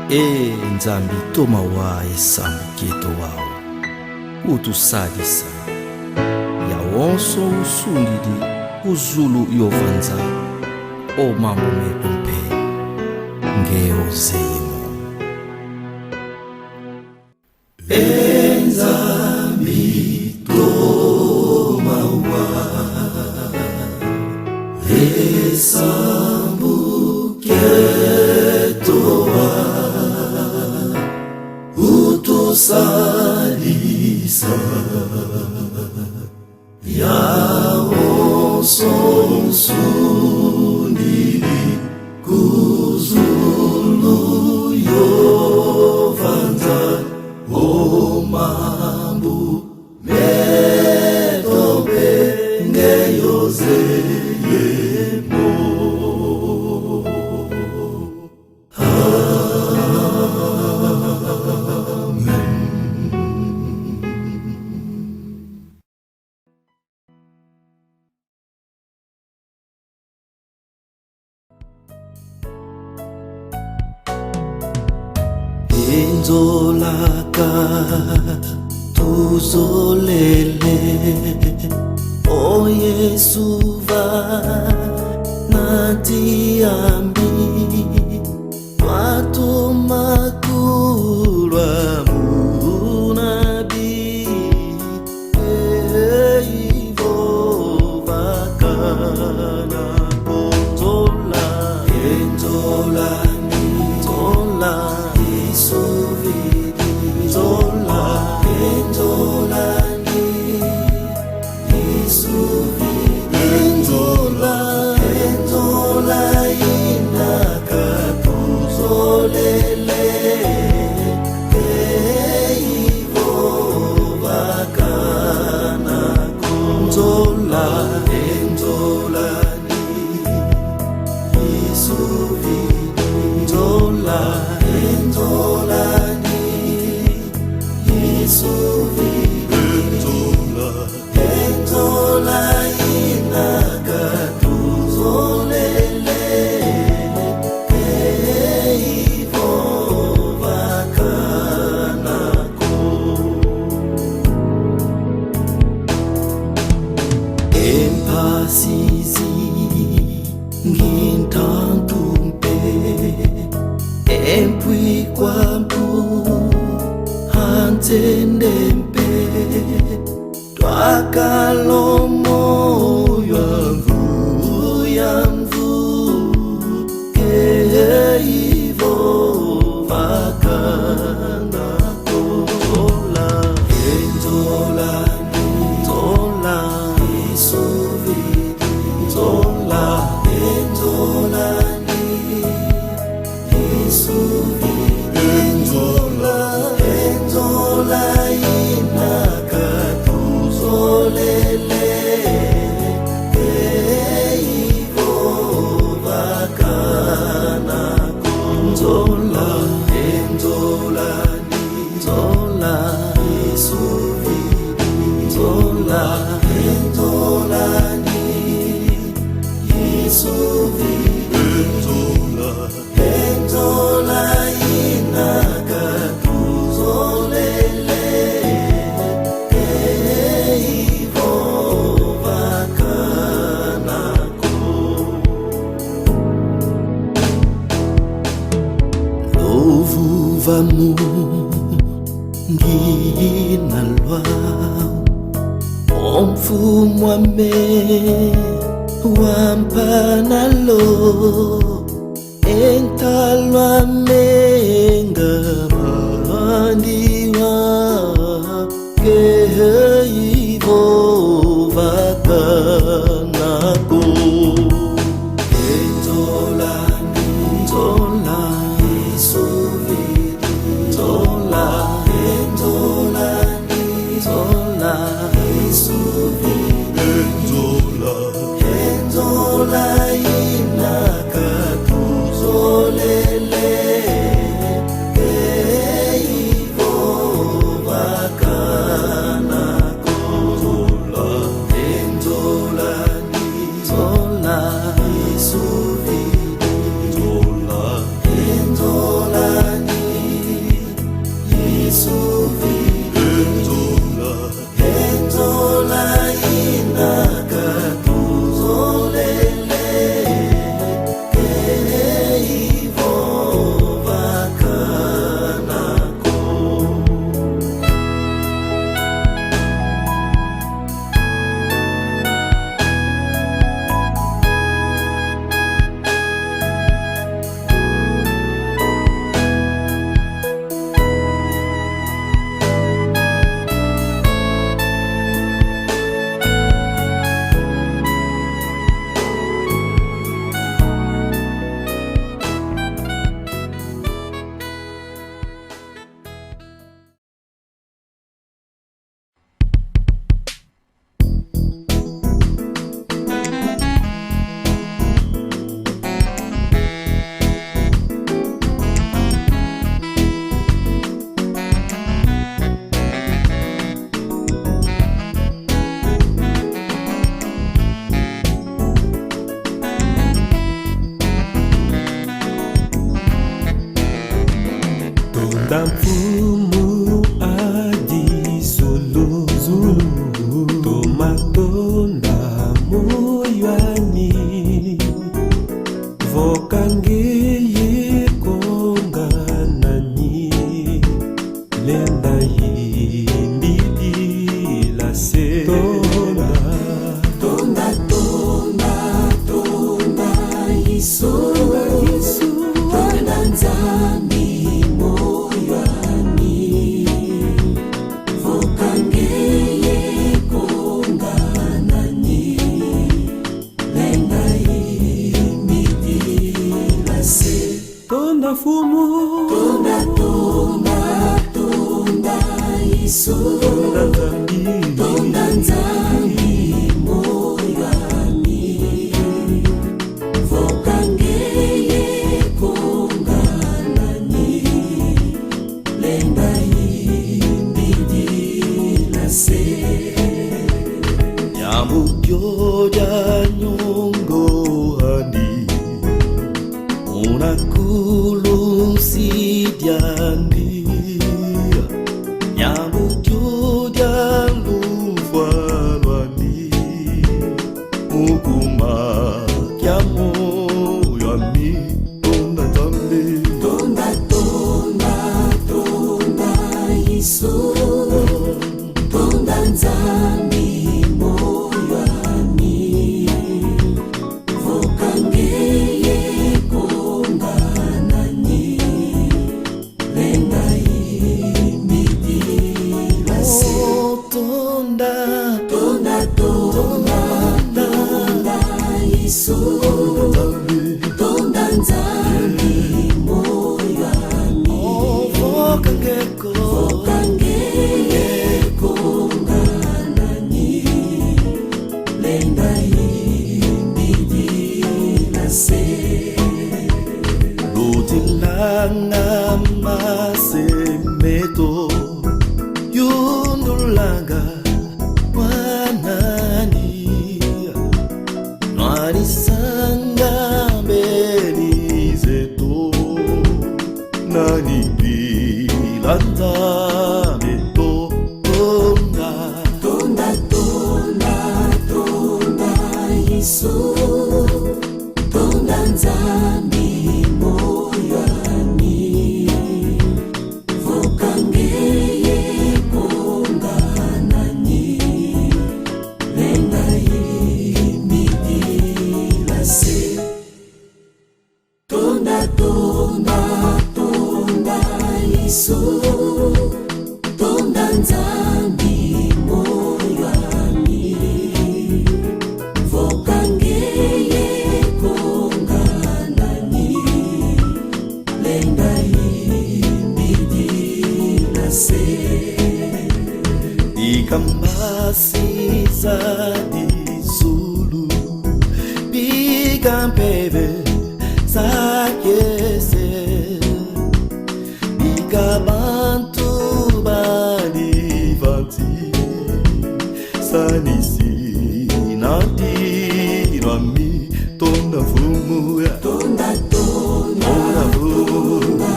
Nzambi tomawa esambuketo wao utusadisa yawonso usundidi uzulu yovanza o mambo metumpe ngeozemo Nzambi tomawa esambuketo utusadisa yawonso usundidi kuzulu yovanza o mambo metombe ngeyozeyemo Enzolaka tuzolele o Yesu va natiambi watu makulwa munabi eivo vakana konzola enzola nzola Zola, enzola ni isuvi, enzola inaka tuzolele, eivo vakana konzola, enzola ni isuvi, enzola ni isuvi, enzola inaka tuzolele, eivo vakanako empasizi ngintantumpe empui kwampu hantendempe twakalomo yamvu keivo vakanako enzola nzola isuvi nzola enzola ni isuvi enzola inaka tuzolele eivo vakanako nzola enzola ni nzola isuvi nzola enzola ni isuvi enzola inaka tuzolele eivo vakanako lovuvamu nginalwa omfumwame wampanalo entalwa mengamandiwa keivo vakanako enzola nzola isuvi nzola enzola nzola isuvi enzola inaka tuzolele Vokange konga nani lenda yimbidi la se tonda tonda tonda tonda Yesu tonda nzambi moyani vokange konga nani lenda yimbidi la se tonda fumu tonda tonda tonda Yesu tonda nzambi moyani vokange konga nani lenda yimbidi la se nyamukyo ya nyongo hani unakulumsi diandi nyamukyo ya lufalwani mukuma kya moyo ami tonda tambe tonda tonda tonda Yesu tonda nzambi moyo ami vokange konga nani lenda yimbidi la se tonda tonda tonda tonda Yesu tonda nzambi moyo ami vokange konga nani lenda yimbidi la se lutilanga masemeto yundulanga wanani nwani sanga belizeto nani bilanda meto tonda tonda tonda tonda Yesu tonda nzambi moyo ami vokange konga nani lenda yimbidi la se tonda tonda tonda Yesu tonda nzambi moyo ami vokange konga nani lenda yimbidi la se ikambasi zadi zulu bikampeve sakese bikabantu balivanti sanisi nandi nami tonda fumu ya tonda tonda tonda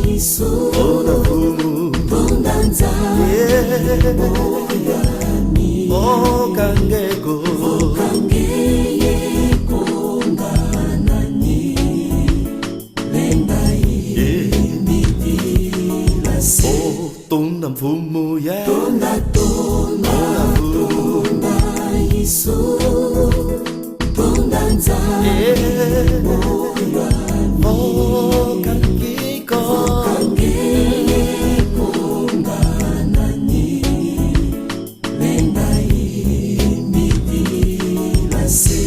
Yesu tonda fumu tonda nzambi moyo ami vokange konga nani lenda yimbidi la se tonda mfumu ya tonda tonda tonda Yesu tonda nzambi moyo ami vokange konga nani lenda yimbidi la se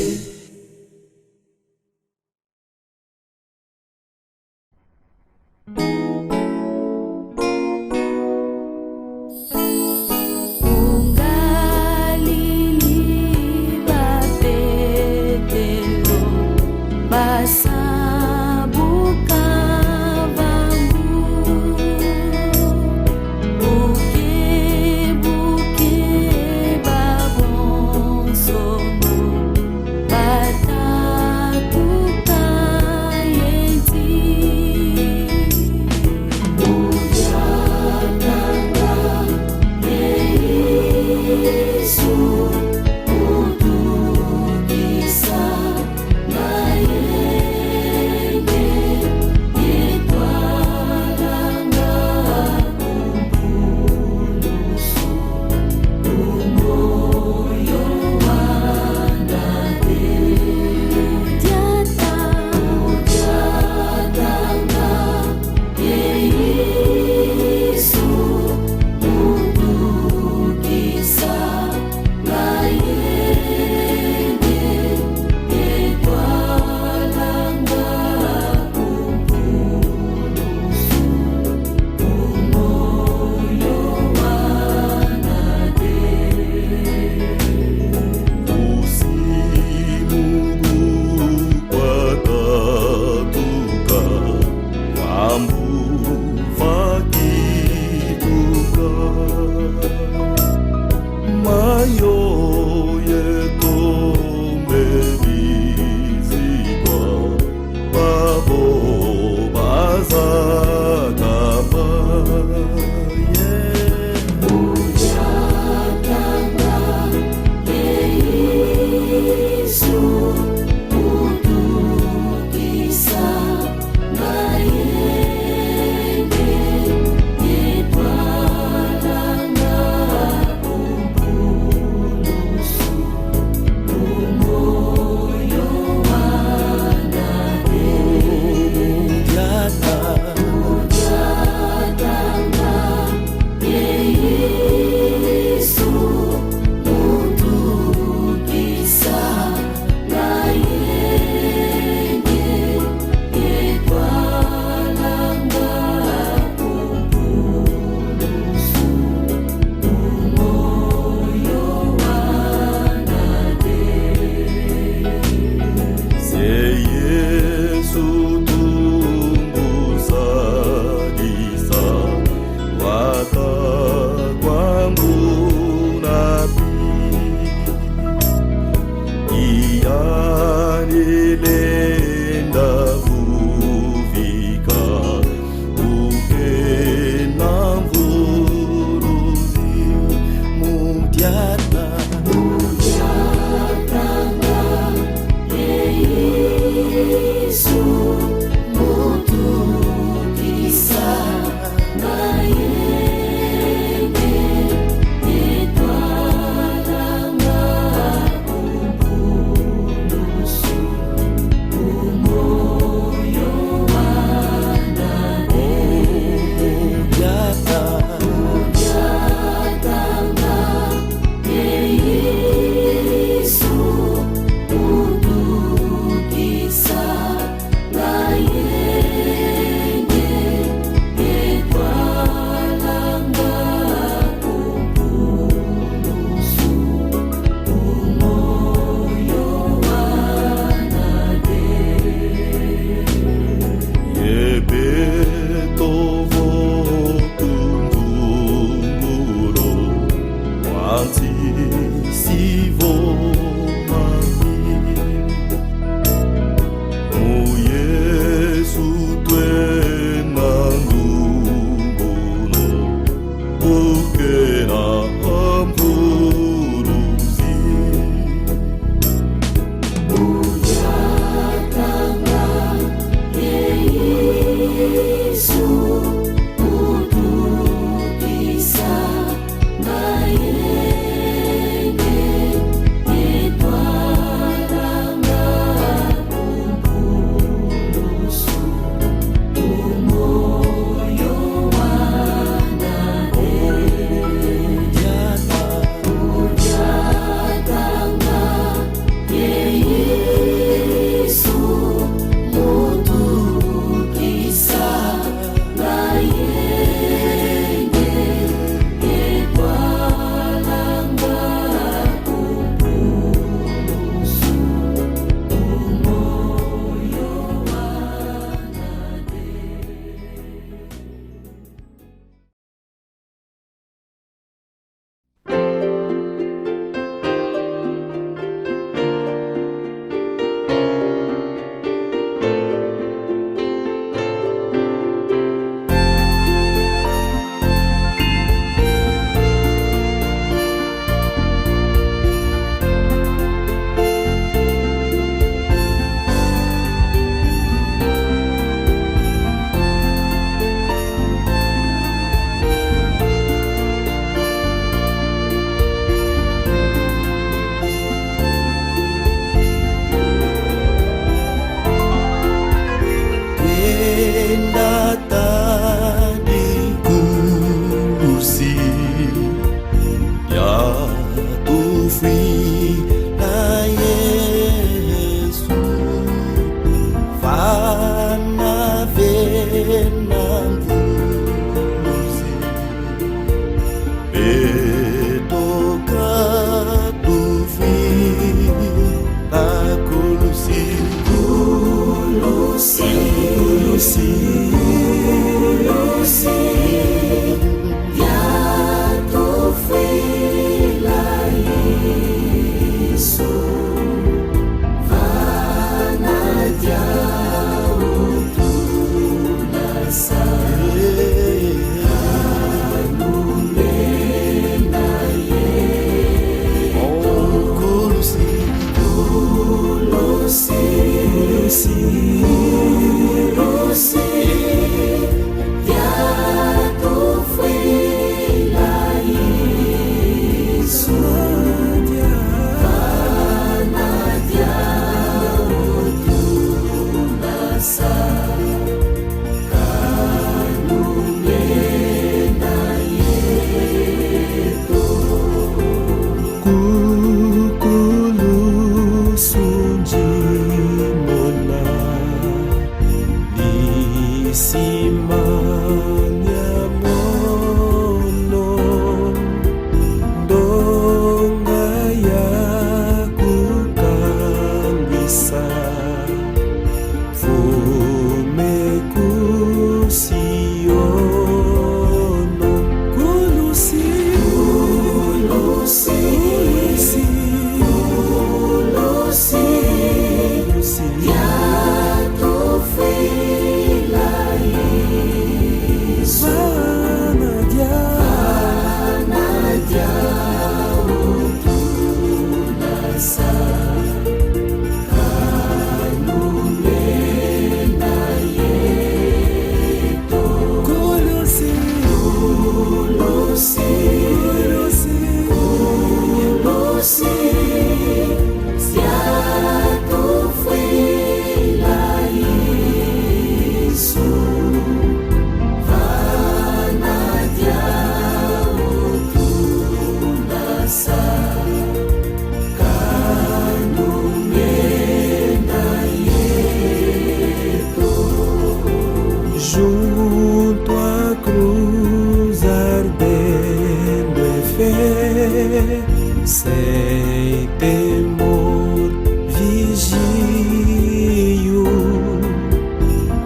sem temor vigio,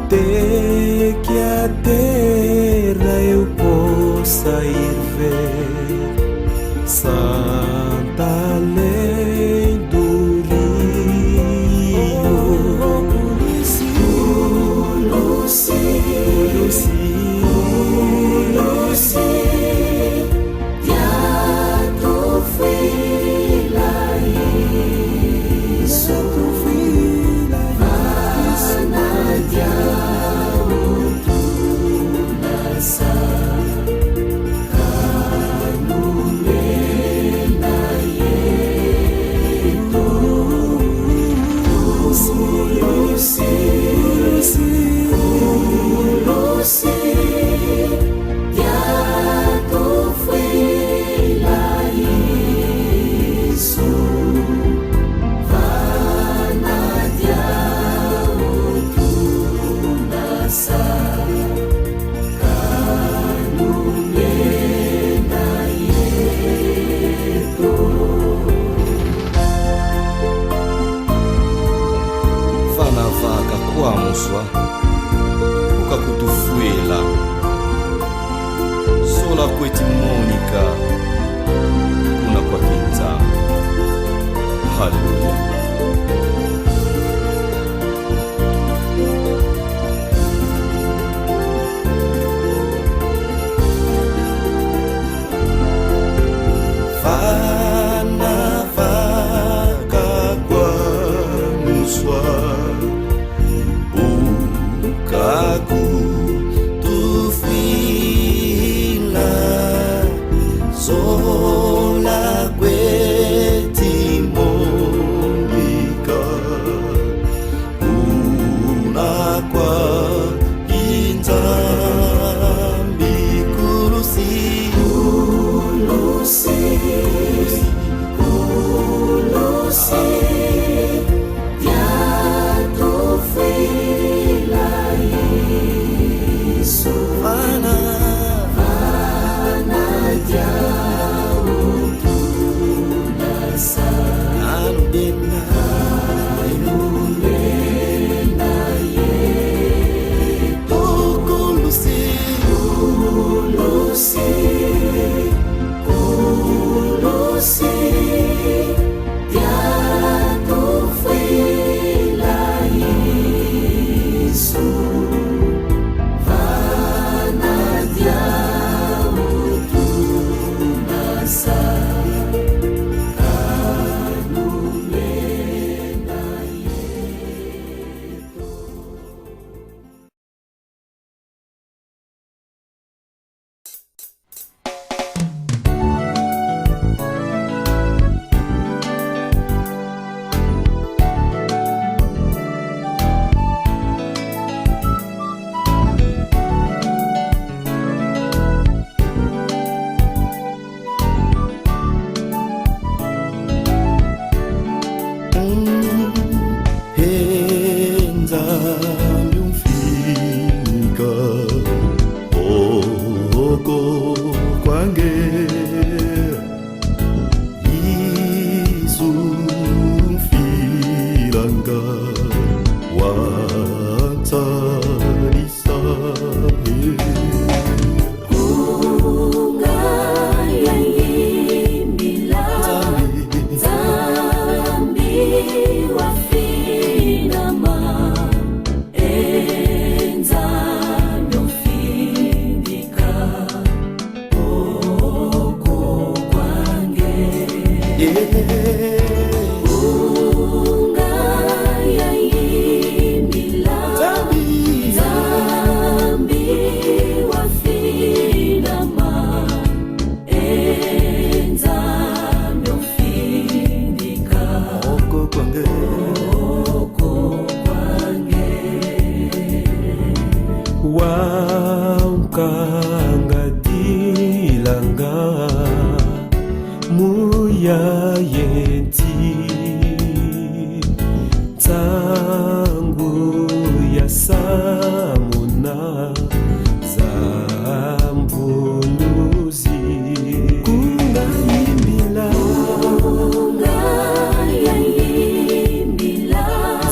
até que a terra eu possa ir ver santa lei do rio. Muswa ukakutufuela sola kweti monika kuna kwa kinza. Haleluya. Fana vaka kwa muswa kaku tufila sola kweti monika wankangatilanga muya yenti tangu ya samuna zamvunuzi kunga yimbila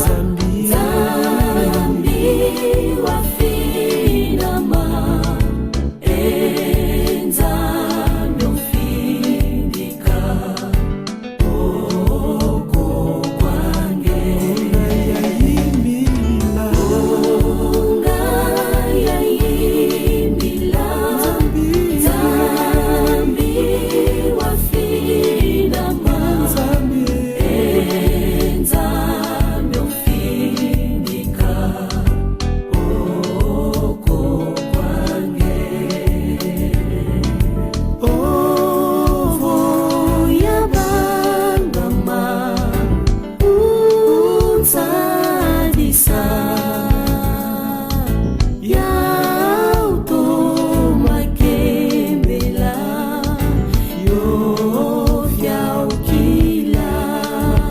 zambi wafinama enza myofindika oko kwange yimbila yayimbila zambi wafinama enza myofindika oko kwange ovo yabangama unsadisa yautomakembela yofyaukila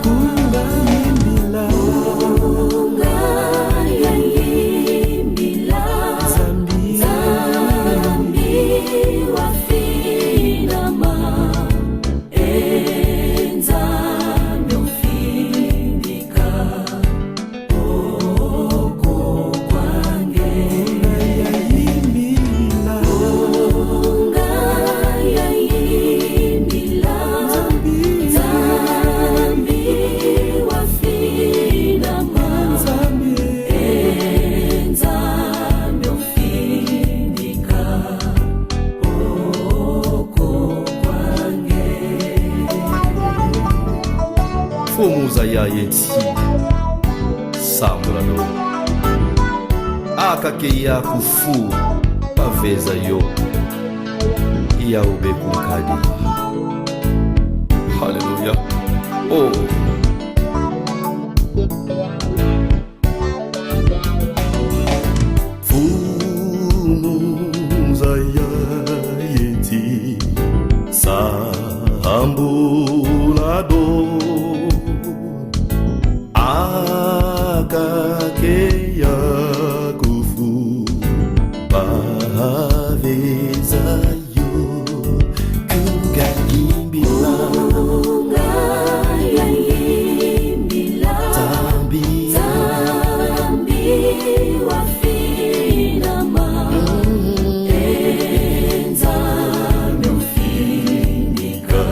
kunga yimbila yayimbila zambi zambi wafinama enza myofindika oko kwange yimbila yayimbila zambi wafinama enza myofindika oko kwange Fumuza ya yeti samurano akake ya kufu paveza yo ya ube kunkadi. Haleluya. Oh, fumuza ya yeti sambulado akake ya kufu paveza yo kunga yimbila yayimbila zambi zambi wafinama enza myofindika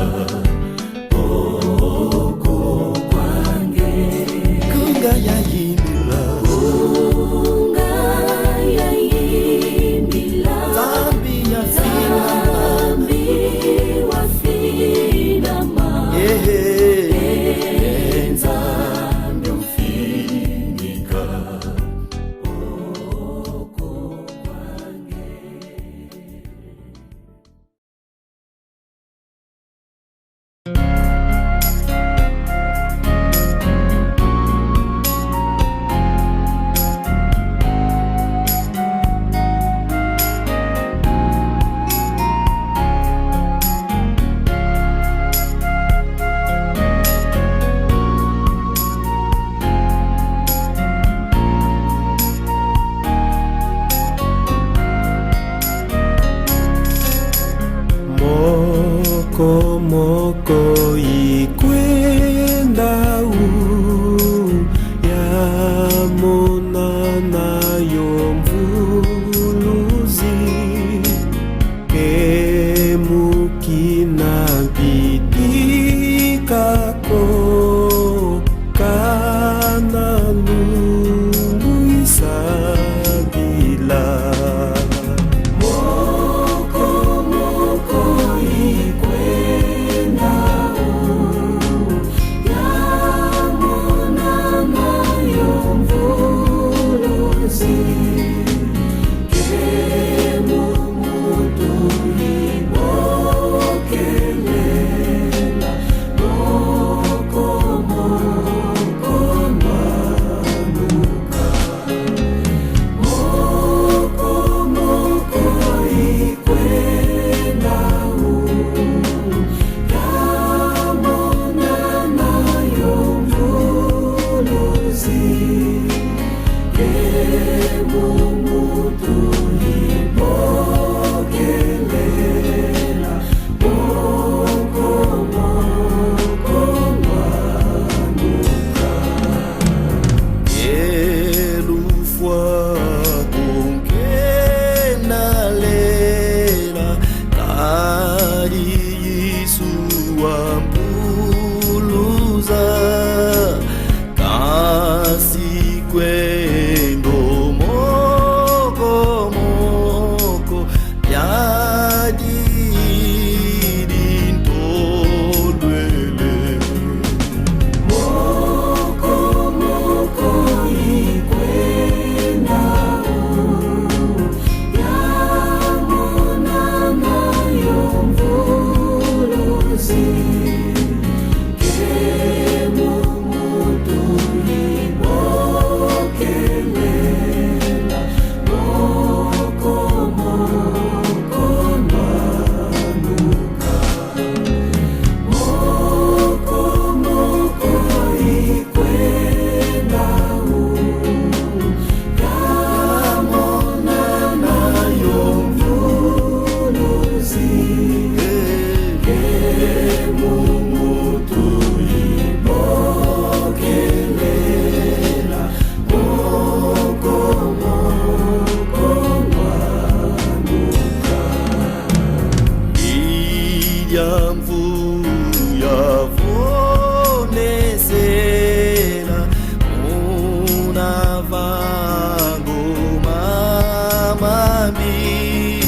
nzambi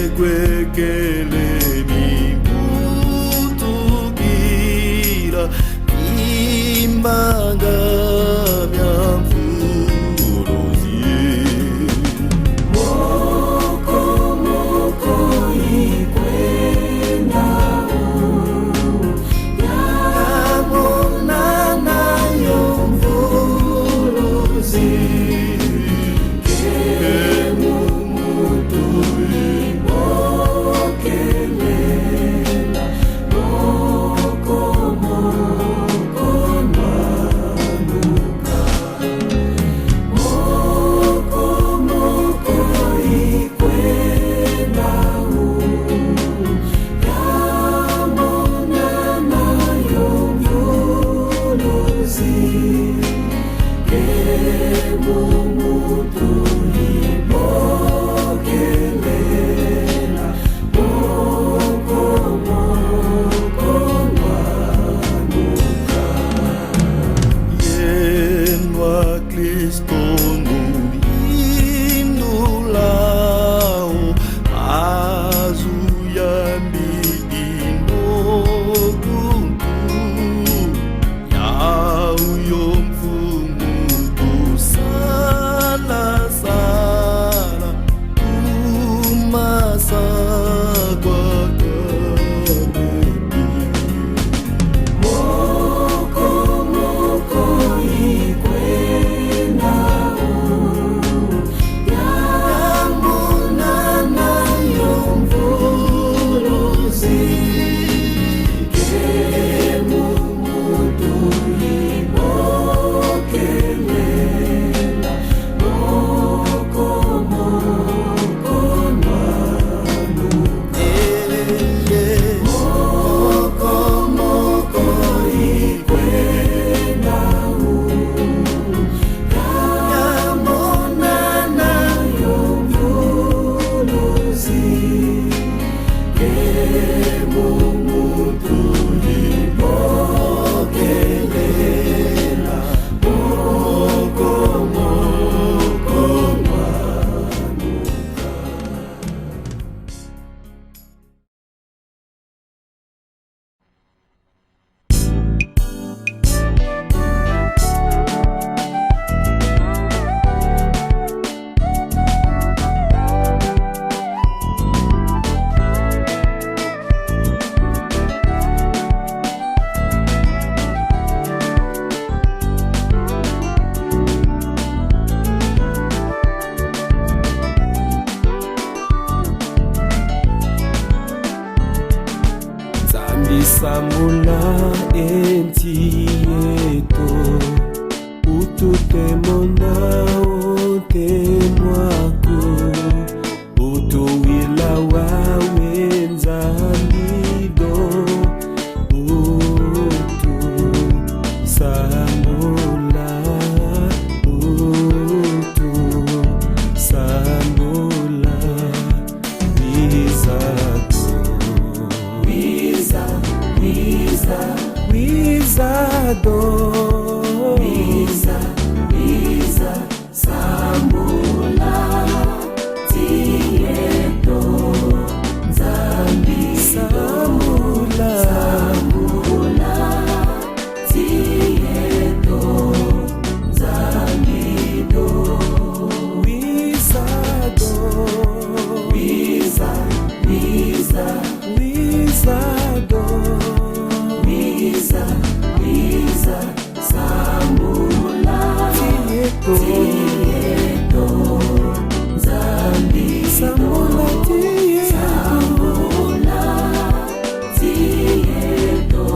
ekwekele mikutukira imbanga Samula entieto ututemona otemwako utuwila wawenzamido utu samula Wizado Wiza Sambula Tieto Nzambi Sambula Tieto Nzambido Wizado Wizado Wiza Sambula Tieto Nzambi Sambula Tieto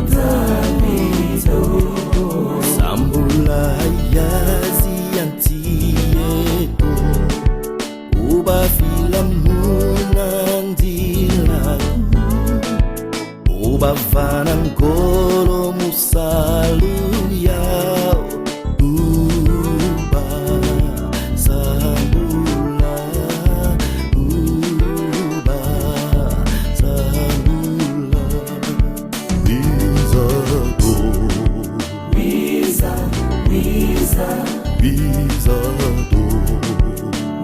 Nzambido Sambula yazi antieto uba filamuna ndilaku ubavana ngolo musalu yao uba sambula Wizado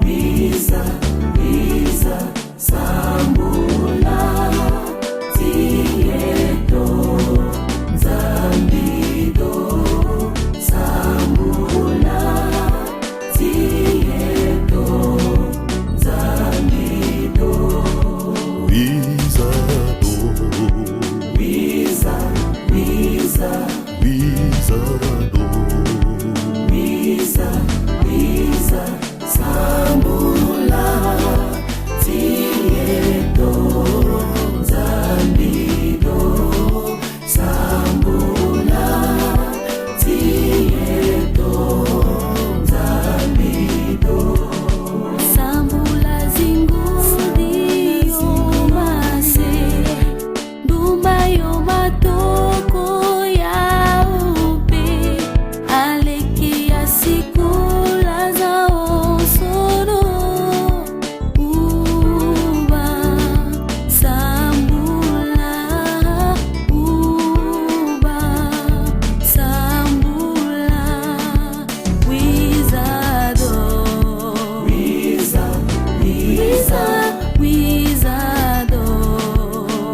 wiza, wiza, sambula, tieto, zambido, sambula, tieto, zambido, wiza do, wiza, wiza, wiza do, wiza, wiza, sambula, tieto, zambido, sambula, tieto, zambido, sambula zingudi yo mase, dumba yo matoko ya upe, aleki ya sikula za osono, uba, sambula, uba, sambula, wizado, wiza, wiza, wizado,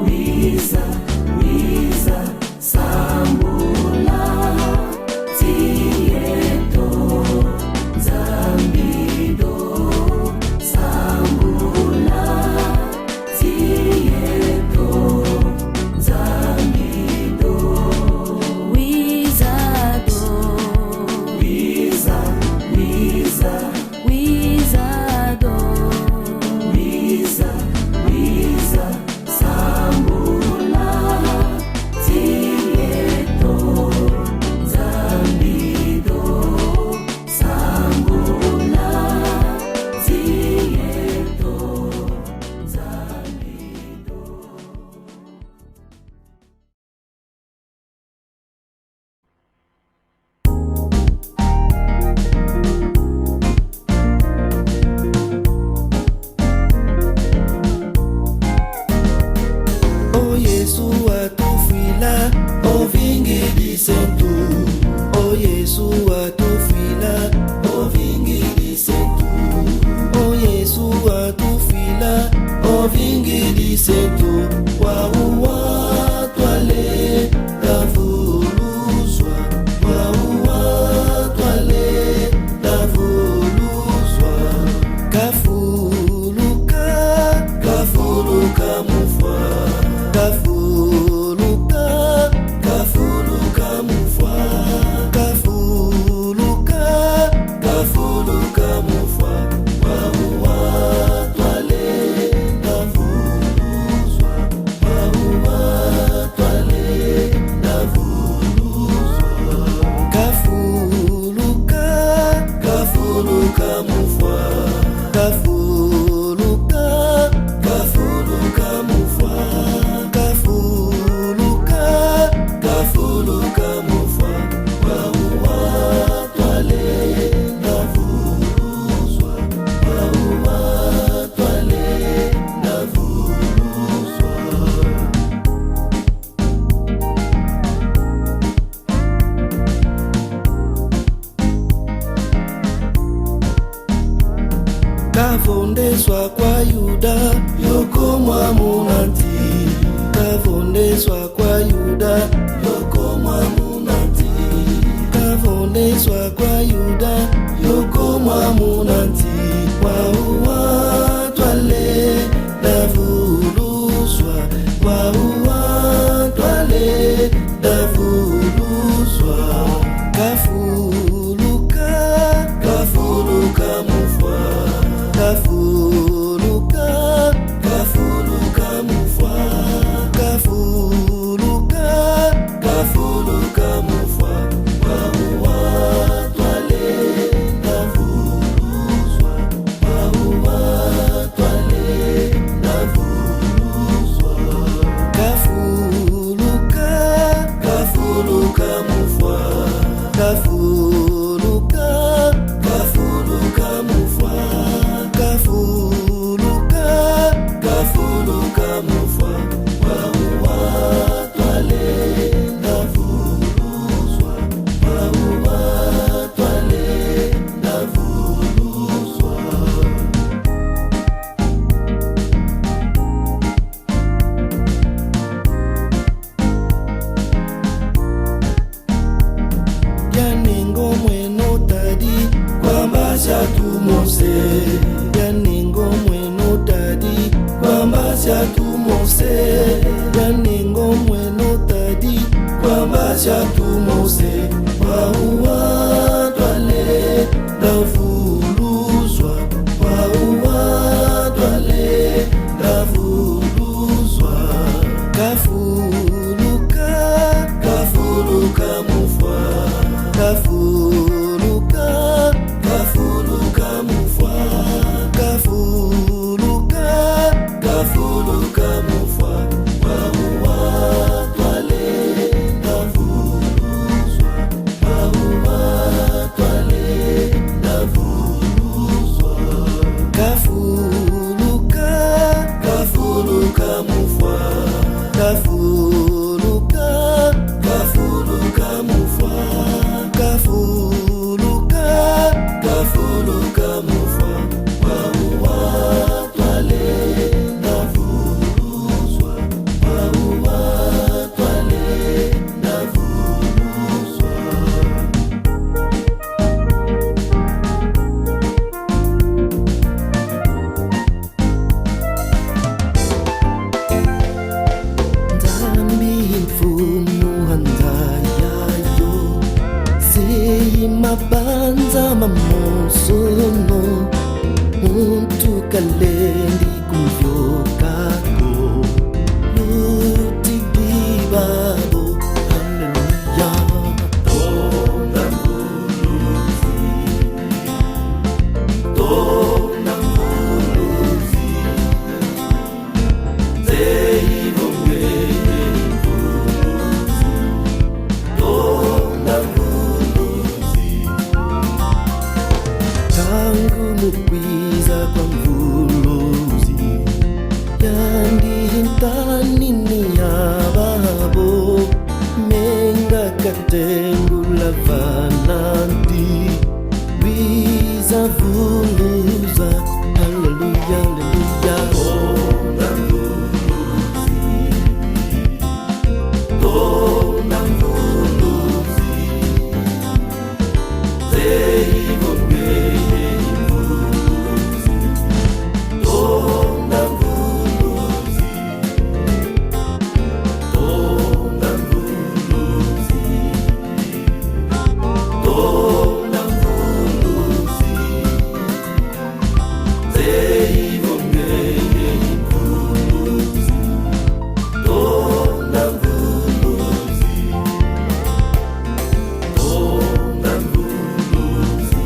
wiza, wiza, sambula, tieto, zambido, sambula, tieto, zambido, wizado, wiza, wiza, wizado, wiza, wiza, sambula, tieto, zambido, sambula, tieto, zambido. oh Yesu atufila, oh vingi disentu, oh Yesu atufila, oh vingi disentu, oh Yesu atufila, oh vingi disentu, wa uwa twale davuluzwa, wa uwa twale davuluzwa, kafuluka, kafuluka mufwa, kafuluka, kafuluka mufwa, kafuluka, kafuluka mufwa, wa uwa twale davuluzwa, wa uwa twale davuluzwa, kafuluka, kafuluka mufwa, kafuluka, kafuluka mufwa, kafuluka, kafuluka mufwa, wa uwa twale davuluzwa, wa uwa twale davuluzwa. Kavondeswa kwa Yuda yoko mwamunanti, kavondeswa kwa Yuda yoko mwamunanti, kavondeswa kwa Yuda yoko mwamunanti, wa uwa twale davuluzwa, wa uwa twale davuluzwa, kafuluka, kafuluka mufwa, kafuluka, kafuluka mufwa, kafuluka, kafuluka mufwa, wa uwa twale davuluzwa, tumose yaningo mweno tadi kwamba tumose yaningo mweno tadi kwamba tumose waua twale ndavuluzwa waua twale ndavuluzwa kafuluka kafuluka mufwa kafuluka kafuluka mufwa kafuluka kafuluka mufwa waua twale ndavuluzwa waua twale ndavuluzwa kafuluka kafuluka mufwa kafuluka kafuluka mufwa kafuluka kafuluka mufwa waua twale ndavuluzwa waua twale ndavuluzwa Ndambi mfumu handayayo Seyimabanza mamosono Muntu kalendi kumyokako Lutigibabo Hallelujah Tona mbuluzi Tona mbuluzi Zeivongeye mbuluzi Tona mbuluzi Tangu mukwiza kwa mvuluzi Yandihintani yababo Menga katengula vananti Wiza vuluza Hallelujah, hallelujah Tona mbuluzi Tona mbuluzi Zeivongeye mbuluzi Tona mbuluzi Tona mbuluzi Tona mbuluzi Zeivongeye mbuluzi Tona mbuluzi Tona mbuluzi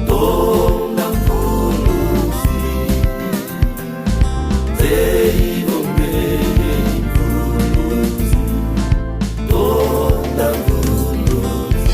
Tona mbuluzi Zeivongeye mbuluzi Tona mbuluzi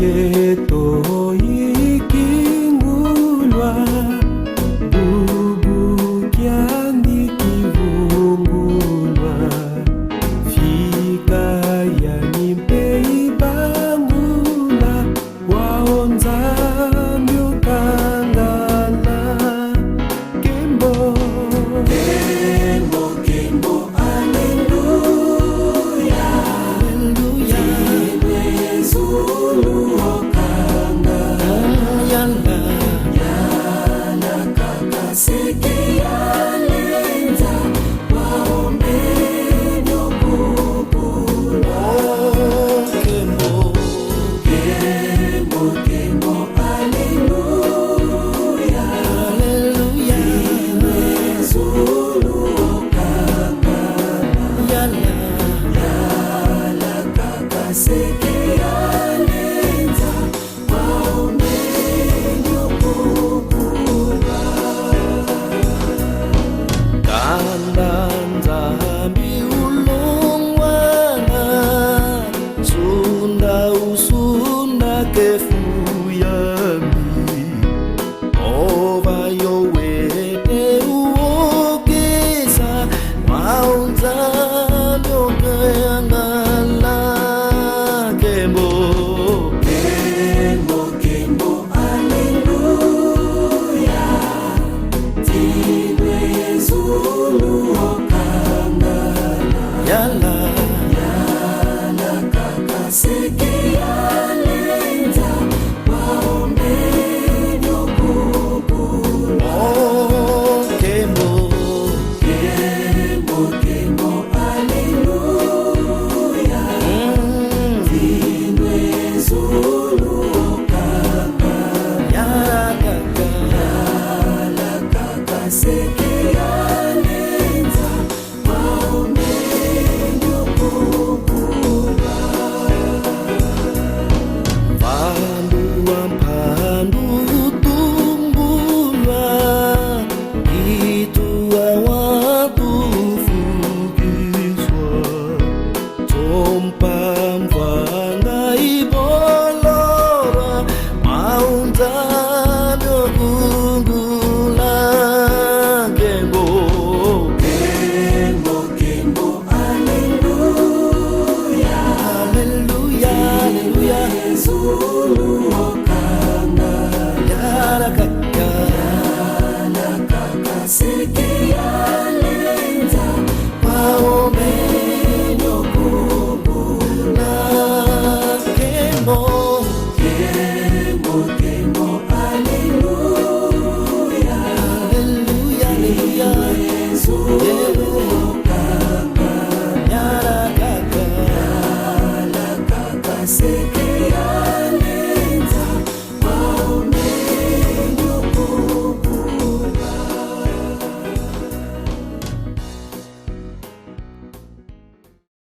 Tieto ikingulwa bubu Sei que